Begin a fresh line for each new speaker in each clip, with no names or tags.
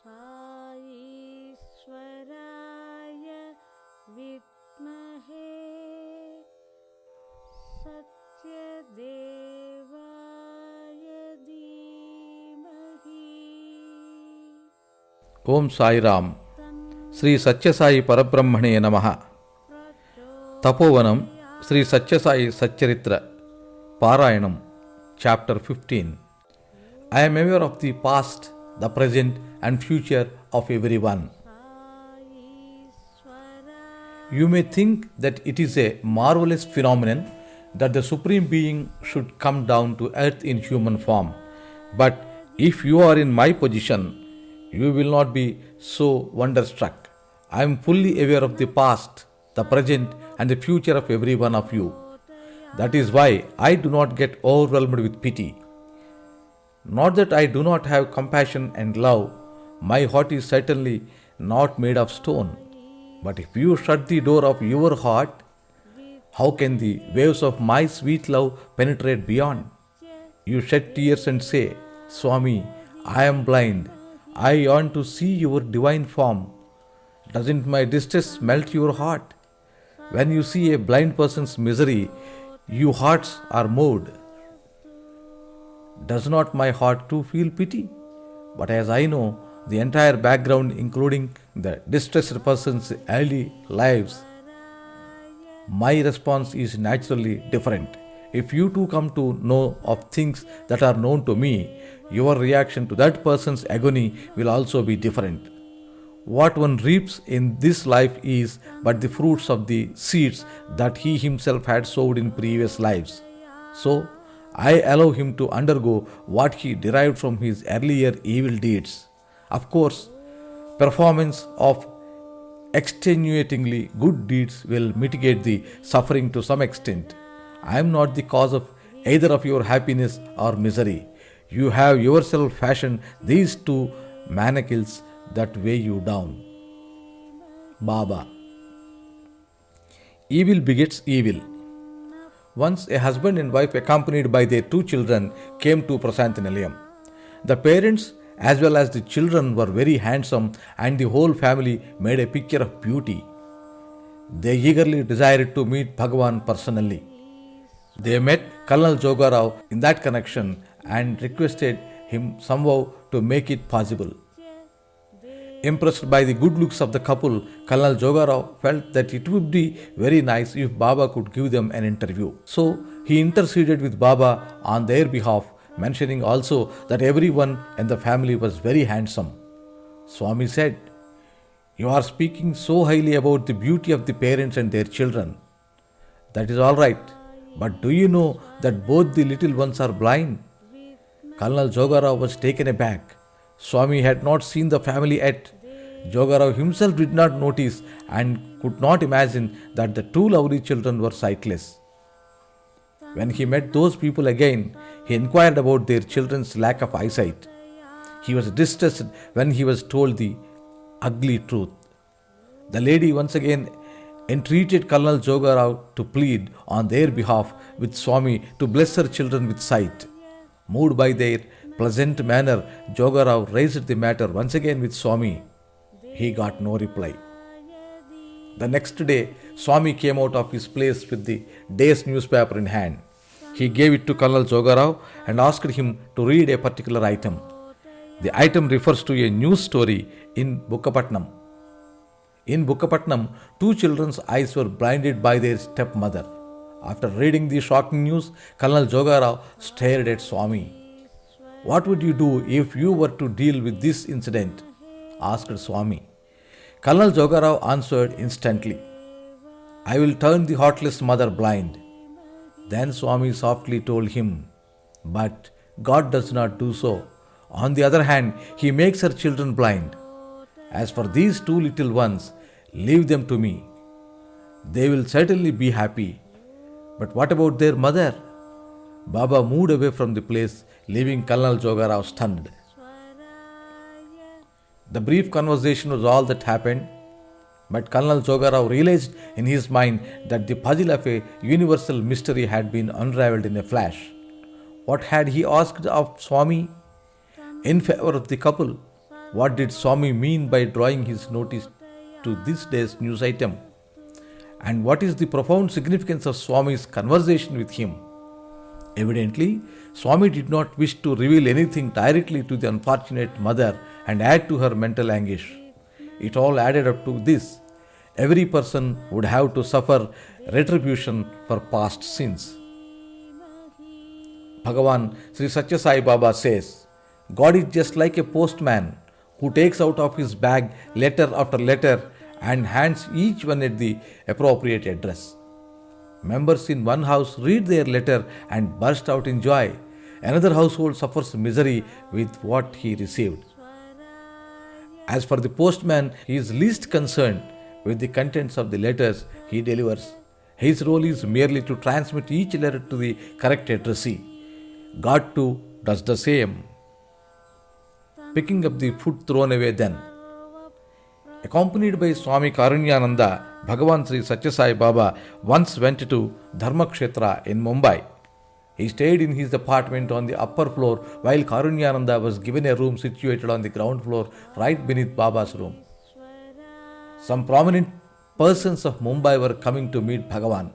Saishwaraya Vidmahe Satya Devaya Dhimahi.
Om Sai Ram. Sri Sathya Sai ParabrahmaNe Namaha. Tapovanam Sri Sai Satcharitra Parayanam Chapter 15. I am aware of the past, the present and future of everyone. You may think that it is a marvelous phenomenon that the Supreme Being should come down to earth in human form. But if you are in my position, you will not be so wonderstruck. I am fully aware of the past, the present and the future of every one of you. That is why I do not get overwhelmed with pity. Not that I do not have compassion and love. My heart is certainly not made of stone. But if you shut the door of your heart, how can the waves of my sweet love penetrate beyond? You shed tears and say, Swami, I am blind. I yearn to see your divine form. Doesn't my distress melt your heart? When you see a blind person's misery, your hearts are moved. Does not my heart too feel pity? But as I know the entire background, including the distressed person's early lives, my response is naturally different. If you too come to know of things that are known to me, your reaction to that person's agony will also be different. What one reaps in this life is but the fruits of the seeds that he himself had sowed in previous lives. So, I allow him to undergo what he derived from his earlier evil deeds. Of course, performance of extenuatingly good deeds will mitigate the suffering to some extent. I am not the cause of either of your happiness or misery. You have yourself fashioned these two manacles that weigh you down. Baba. Evil begets evil. Once a husband and wife accompanied by their 2 children came to Prasanthi Nilayam. The parents as well as the children were very handsome and the whole family made a picture of beauty. They eagerly desired to meet Bhagawan personally. They met Colonel Bhoga Rao in that connection and requested him somehow to make it possible. Impressed by the good looks of the couple, Colonel Bhoga Rao felt that it would be very nice if Baba could give them an interview. So he interceded with Baba on their behalf, mentioning also that everyone in the family was very handsome. Swami said, "You are speaking so highly about the beauty of the parents and their children. That is all right, but do you know that both the little ones are blind?" Colonel Bhoga Rao was taken aback. Swami had not seen the family yet. Bhoga Rao himself did not notice and could not imagine that the 2 lovely children were sightless. When he met those people again, he inquired about their children's lack of eyesight. He was distressed when he was told the ugly truth. The lady once again entreated Colonel Bhoga Rao to plead on their behalf with Swami to bless her children with sight. Moved by their pleasant manner, Bhoga Rao raised the matter once again with Swami. He got no reply. The next day, Swami came out of his place with the day's newspaper in hand. He gave it to Colonel Bhoga Rao and asked him to read a particular item. The item refers to a news story in Puttaparthi. In Puttaparthi, 2 children's eyes were blinded by their stepmother. After reading the shocking news, Colonel Bhoga Rao stared at Swami. "What would you do if you were to deal with this incident?" asked Swami. Colonel Bhoga Rao answered instantly, "I will turn the heartless mother blind." Then Swami softly told him, "But God does not do so. On the other hand, He makes her children blind. As for these 2 little ones, leave them to me. They will certainly be happy. But what about their mother?" Baba moved away from the place, leaving Colonel Bhoga Rao stunned. The brief conversation was all that happened, but Colonel Bhoga Rao realized in his mind that the puzzle of a universal mystery had been unraveled in a flash. What had he asked of Swami in favor of the couple? What did Swami mean by drawing his notice to this day's news item? And what is the profound significance of Swami's conversation with him? Evidently, Swami did not wish to reveal anything directly to the unfortunate mother and add to her mental anguish. It all added up to this: every person would have to suffer retribution for past sins. Bhagawan Sri Sathya Sai Baba says, God is just like a postman who takes out of his bag letter after letter and hands each one at the appropriate address. Members in one house read their letter and burst out in joy. Another household suffers misery with what he received. As for the postman, he is least concerned with the contents of the letters he delivers. His role is merely to transmit each letter to the correct addressee. God too does the same. Picking up the food thrown away then. Accompanied by Swami Karunyananda, Bhagavan Sri Sathya Sai Baba once went to Dharmakshetra in Mumbai. He stayed in his apartment on the upper floor while Karunyananda was given a room situated on the ground floor right beneath Baba's room. Some prominent persons of Mumbai were coming to meet Bhagavan.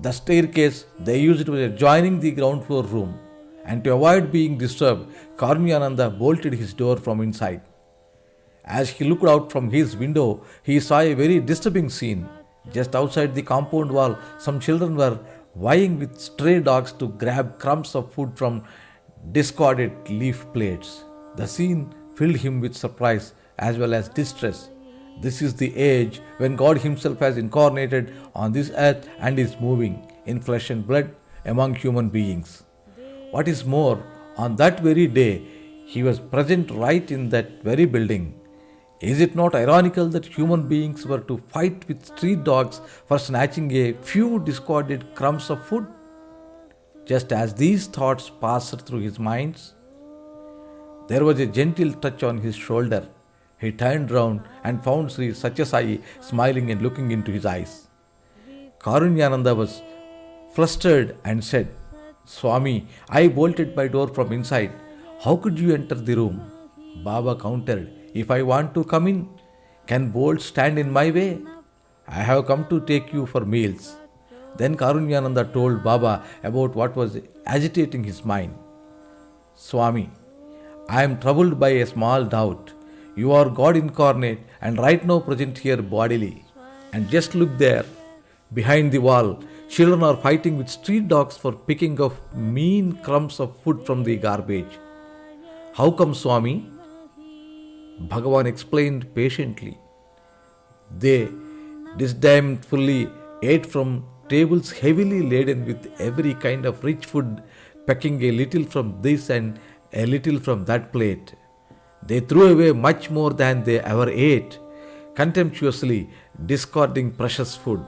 The staircase they used was adjoining the ground floor room, and to avoid being disturbed, Karunyananda bolted his door from inside. As he looked out from his window, he saw a very disturbing scene. Just outside the compound wall, some children were vying with stray dogs to grab crumbs of food from discarded leaf plates. The scene filled him with surprise as well as distress. This is the age when God Himself has incarnated on this earth and is moving in flesh and blood among human beings. What is more, on that very day, He was present right in that very building. Is it not ironical that human beings were to fight with street dogs for snatching a few discarded crumbs of food? Just as these thoughts passed through his mind, there was a gentle touch on his shoulder. He turned round and found Sri Sathya Sai smiling and looking into his eyes. Karunyananda was flustered and said, Swami, I bolted my door from inside. How could you enter the room? Baba countered, if I want to come in, can bolts stand in my way? I have come to take you for meals. Then Karunyananda told Baba about what was agitating his mind. Swami, I am troubled by a small doubt. You are God incarnate and right now present here bodily. And just look there. Behind the wall, children are fighting with street dogs for picking off mean crumbs of food from the garbage. How come, Swami? Bhagavan explained patiently. They disdainfully ate from tables heavily laden with every kind of rich food, pecking a little from this and a little from that plate. They threw away much more than they ever ate, contemptuously discarding precious food.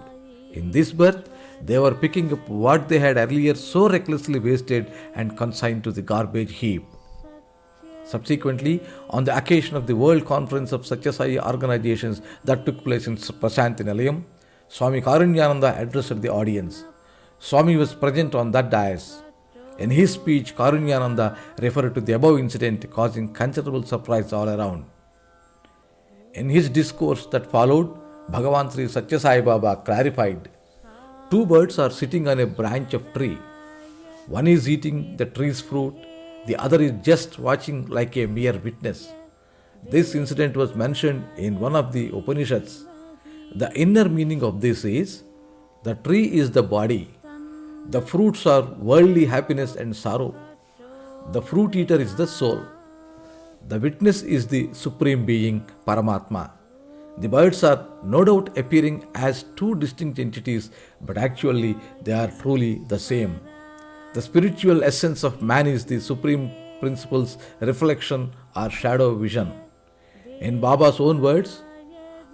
In this birth, they were picking up what they had earlier so recklessly wasted and consigned to the garbage heap. Subsequently, on the occasion of the World Conference of Sathya Sai organizations that took place in Prasanthi Nilayam, Swami Karunyananda addressed the audience. Swami was present on that dais. In his speech, Karunyananda referred to the above incident, causing considerable surprise all around. In his discourse that followed, Bhagavan Sri Sathya Sai Baba clarified, two birds are sitting on a branch of tree. One is eating the tree's fruit, the other is just watching like a mere witness. This incident was mentioned in one of the Upanishads. The inner meaning of this is, the tree is the body. The fruits are worldly happiness and sorrow. The fruit eater is the soul. The witness is the Supreme Being, Paramatma. The birds are no doubt appearing as two distinct entities, but actually they are truly the same. The spiritual essence of man is the Supreme Principle's reflection or shadow vision. In Baba's own words,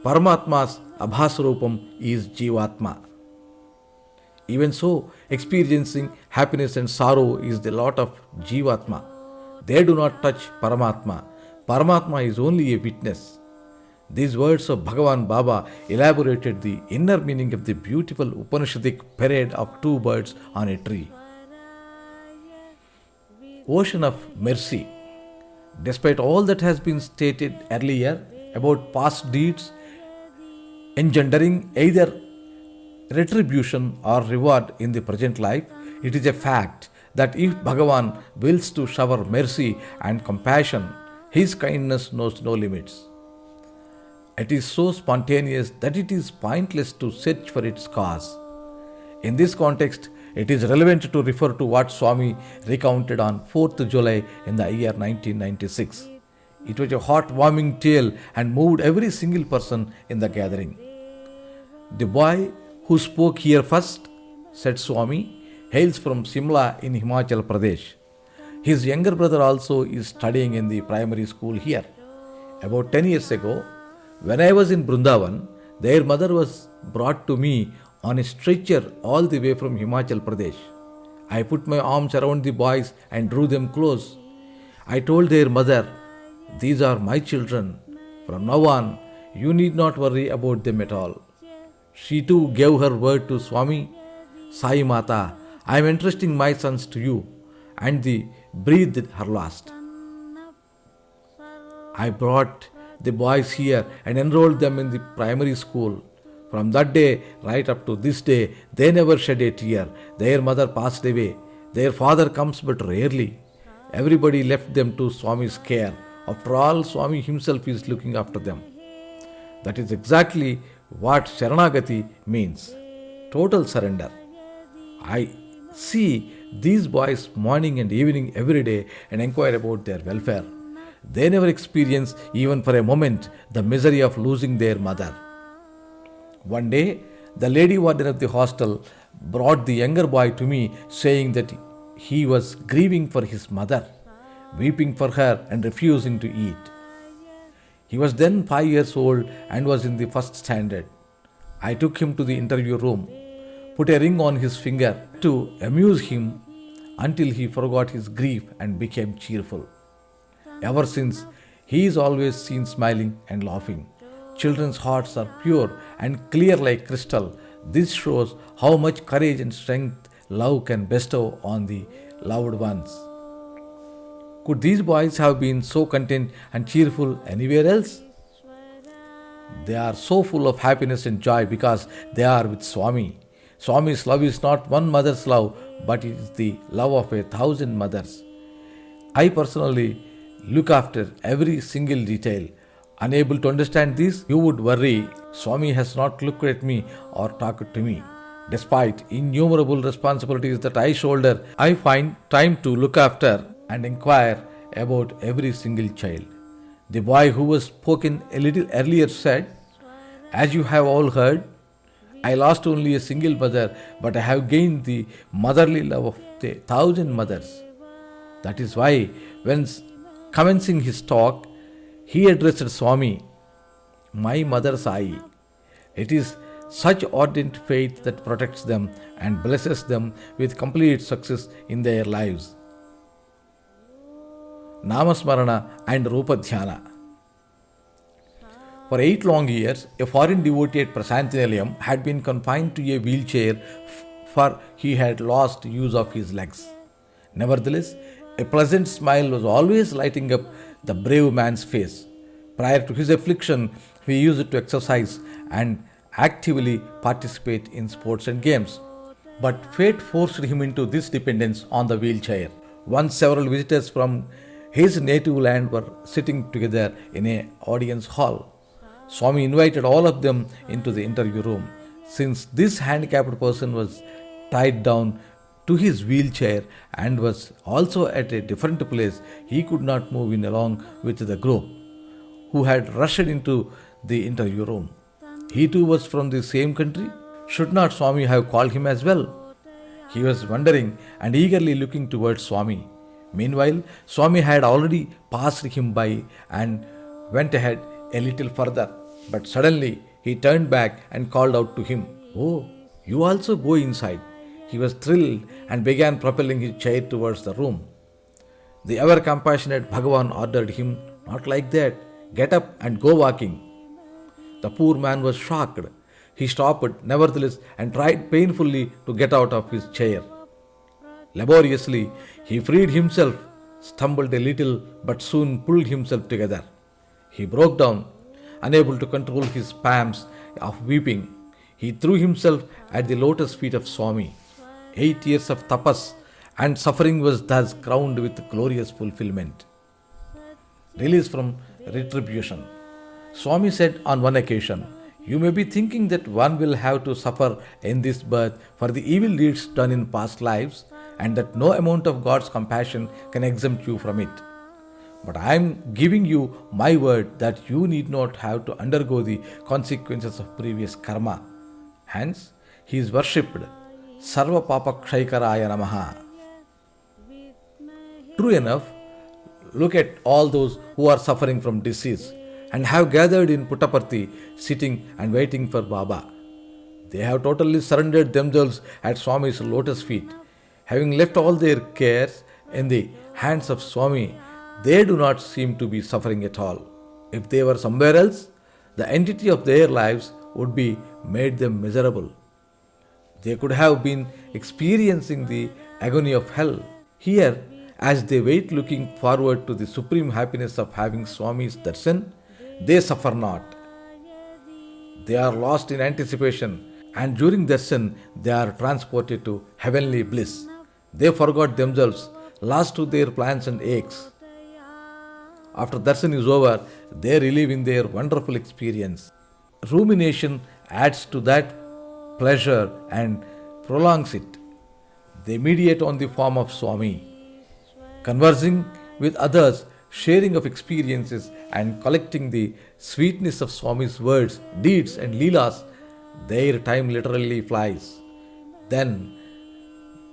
Paramatma's Abhasarupam is Jivatma. Even so, experiencing happiness and sorrow is the lot of Jivatma. They do not touch Paramatma. Paramatma is only a witness. These words of Bhagavan Baba elaborated the inner meaning of the beautiful Upanishadic parade of two birds on a tree. ocean of mercy. Despite all that has been stated earlier about past deeds engendering either retribution or reward in the present life, it is a fact that if Bhagavan wills to shower mercy and compassion, his kindness knows no limits. It is so spontaneous that it is pointless to search for its cause. In this context, it is relevant to refer to what Swami recounted on 4th July in the year 1996. It was a heart-warming tale and moved every single person in the gathering. The boy who spoke here first, said Swami, hails from Simla in Himachal Pradesh. His younger brother also is studying in the primary school here. About 10 years ago, when I was in Brindavan, their mother was brought to me on a stretcher all the way from Himachal Pradesh. I put my arms around the boys and drew them close. I told their mother, "These are my children. From now on, you need not worry about them at all." She too gave her word to Swami, "Sai Mata, I am entrusting my sons to you," and they breathed her last. I brought the boys here and enrolled them in the primary school. From that day right up to this day, they never shed a tear. Their mother passed away. Their father comes but rarely. Everybody left them to Swami's care. After all, Swami himself is looking after them. That is exactly what Sharanagati means. Total surrender. I see these boys morning and evening every day and inquire about their welfare. They never experience, even for a moment, the misery of losing their mother. One day, the lady warden of the hostel brought the younger boy to me, saying that he was grieving for his mother, weeping for her and refusing to eat. He was then 5 years old and was in the first standard. I took him to the interview room, put a ring on his finger to amuse him until he forgot his grief and became cheerful. Ever since, he is always seen smiling and laughing. Children's hearts are pure and clear like crystal. This shows how much courage and strength love can bestow on the loved ones. Could these boys have been so content and cheerful anywhere else? They are so full of happiness and joy because they are with Swami. Swami's love is not one mother's love, but it is the love of 1,000 mothers. I personally look after every single detail. Unable to understand this, you would worry Swami has not looked at me or talked to me. Despite innumerable responsibilities that I shoulder, I find time to look after and inquire about every single child. The boy who was spoken a little earlier said, "As you have all heard, I lost only a single mother, but I have gained the motherly love of 1,000 mothers." That is why, when commencing his talk, he addressed Swami, "My mother Sai." It is such ardent faith that protects them and blesses them with complete success in their lives. Namasmarana and Rupa Dhyana. For 8 long years, a foreign devotee at Prasanthi Nilayam had been confined to a wheelchair for he had lost use of his legs. Nevertheless, a pleasant smile was always lighting up the brave man's face. Prior to his affliction, he used to exercise and actively participate in sports and games. But fate forced him into this dependence on the wheelchair. Once several visitors from his native land were sitting together in an audience hall. Swami invited all of them into the interview room. Since this handicapped person was tied down to his wheelchair and was also at a different place, he could not move in along with the group who had rushed into the interview room. He too was from the same country. Should not Swami have called him as well? He was wondering and eagerly looking towards Swami. Meanwhile, Swami had already passed him by and went ahead a little further. But suddenly he turned back and called out to him, "Oh, you also go inside." He was thrilled and began propelling his chair towards the room. The ever compassionate Bhagawan ordered him, "Not like that. Get up and go walking." The poor man was shocked. He stopped, nevertheless, and tried painfully to get out of his chair. Laboriously, he freed himself stumbled a little but soon pulled himself together. He broke down, unable to control his spasms of weeping. He threw himself at the lotus feet of Swami. 8 years of tapas and suffering was thus crowned with glorious fulfillment. Release from retribution. Swami said on one occasion, "You may be thinking that one will have to suffer in this birth for the evil deeds done in past lives, and that no amount of God's compassion can exempt you from it. But I am giving you my word that you need not have to undergo the consequences of previous karma." Hence, he is worshipped. Sarva Papa Kshaikaraaya Namaha. True enough, look at all those who are suffering from disease and have gathered in Puttaparthi, sitting and waiting for Baba. They have totally surrendered themselves at Swami's lotus feet. Having left all their cares in the hands of Swami, they do not seem to be suffering at all. If they were somewhere else, the entity of their lives would be made them miserable. They could have been experiencing the agony of hell. Here, as they wait looking forward to the supreme happiness of having Swami's darshan, they suffer not. They are lost in anticipation, and during darshan they are transported to heavenly bliss. They forgot themselves, lost to their plans and aches. After darshan is over, they relive in their wonderful experience. Rumination adds to that pleasure and prolongs it. They meditate on the form of Swami. Conversing with others, sharing of experiences, and collecting the sweetness of Swami's words, deeds, and leelas, their time literally flies. Then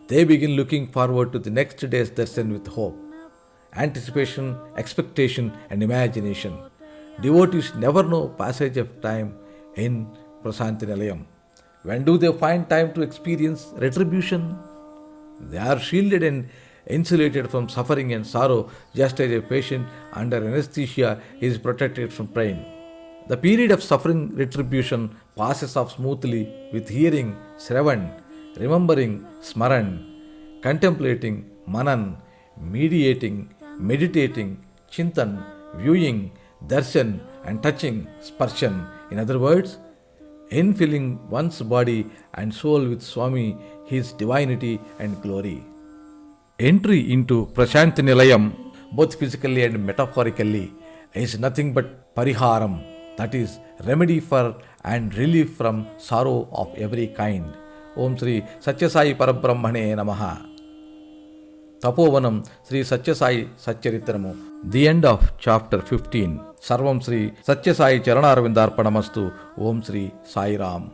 they begin looking forward to the next day's darshan with hope, anticipation, expectation, and imagination. Devotees never know passage of time in Prasanthi Nilayam. When do they find time to experience retribution? They are shielded and insulated from suffering and sorrow, just as a patient under anesthesia is protected from pain. The period of suffering retribution passes off smoothly with hearing, Shravan, remembering, Smaran, contemplating, Manan, mediating, meditating, Chintan, viewing, Darshan, and touching, Sparshan. In other words, infilling one's body and soul with Swami, His divinity and glory. Entry into Prasanthi Nilayam, both physically and metaphorically, is nothing but pariharam, that is, remedy for and relief from sorrow of every kind. Om Sri Sathya Sai ParabrahmaNe Namaha. Tapovanam Sri Satya Sai Satcharitramu. The end of chapter 15. Sarvam Sri Satya Sai Charanaravindarpanamastu. Om Sri Sai Ram.